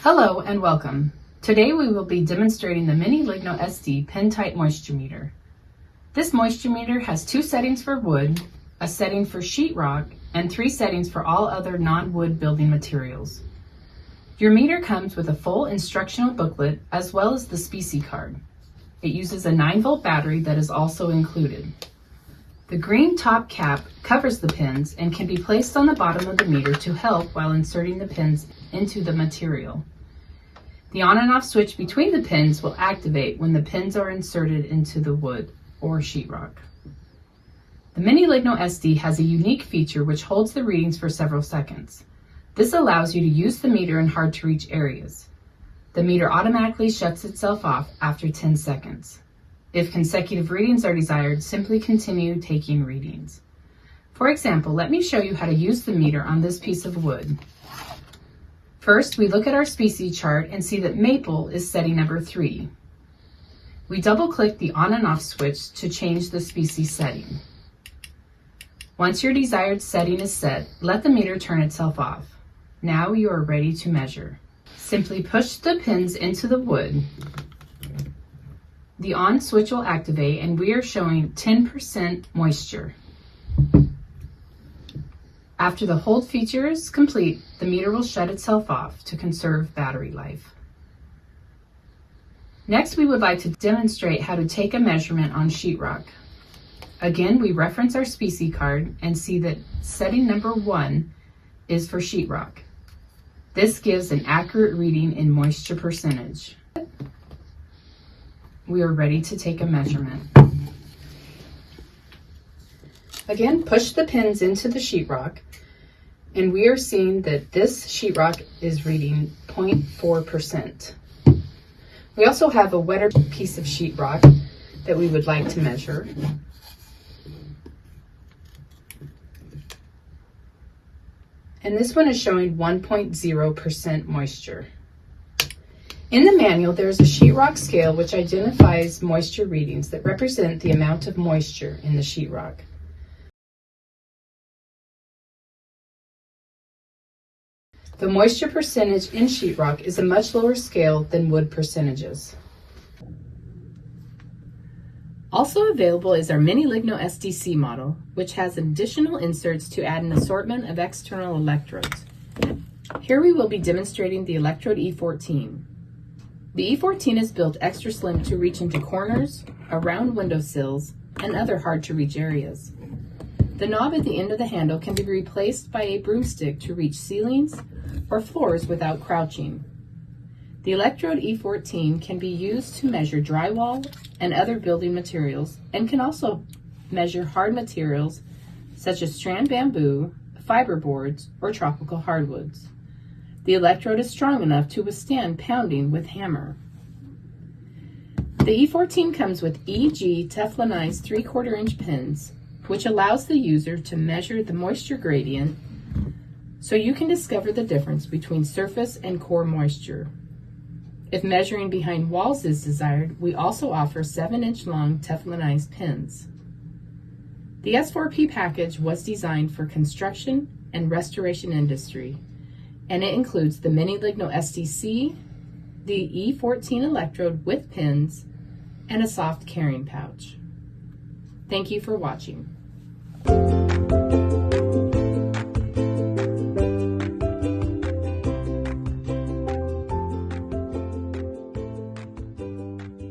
Hello and welcome. Today we will be demonstrating the mini-Ligno SD pen type moisture meter. This moisture meter has 2 settings for wood, a setting for sheetrock, and 3 settings for all other non-wood building materials. Your meter comes with a full instructional booklet as well as the specie card. It uses a 9-volt battery that is also included. The green top cap covers the pins and can be placed on the bottom of the meter to help while inserting the pins into the material. The on and off switch between the pins will activate when the pins are inserted into the wood or sheetrock. The mini-Ligno SD has a unique feature which holds the readings for several seconds. This allows you to use the meter in hard to reach areas. The meter automatically shuts itself off after 10 seconds. If consecutive readings are desired, simply continue taking readings. For example, let me show you how to use the meter on this piece of wood. First, we look at our species chart and see that maple is setting number 3. We double-click the on and off switch to change the species setting. Once your desired setting is set, let the meter turn itself off. Now you are ready to measure. Simply push the pins into the wood. The on switch will activate and we are showing 10% moisture. After the hold feature is complete, the meter will shut itself off to conserve battery life. Next, we would like to demonstrate how to take a measurement on sheetrock. Again, we reference our specie card and see that setting number 1 is for sheetrock. This gives an accurate reading in moisture percentage. We are ready to take a measurement. Again, push the pins into the sheetrock, and we are seeing that this sheetrock is reading 0.4%. We also have a wetter piece of sheetrock that we would like to measure. And this one is showing 1.0% moisture. In the manual, there is a sheetrock scale which identifies moisture readings that represent the amount of moisture in the sheetrock. The moisture percentage in sheetrock is a much lower scale than wood percentages. Also available is our mini-Ligno SDC model, which has additional inserts to add an assortment of external electrodes. Here we will be demonstrating the Electrode E14. The E14 is built extra slim to reach into corners, around windowsills, and other hard-to-reach areas. The knob at the end of the handle can be replaced by a broomstick to reach ceilings or floors without crouching. The Electrode E14 can be used to measure drywall and other building materials and can also measure hard materials such as strand bamboo, fiberboards, or tropical hardwoods. The electrode is strong enough to withstand pounding with hammer. The E14 comes with EG Teflonized 3/4 inch pins, which allows the user to measure the moisture gradient so you can discover the difference between surface and core moisture. If measuring behind walls is desired, we also offer 7-inch long Teflonized pins. The S4-P package was designed for construction and restoration industry, and it includes the mini-Ligno SDC, the E14 electrode with pins, and a soft carrying pouch. Thank you for watching.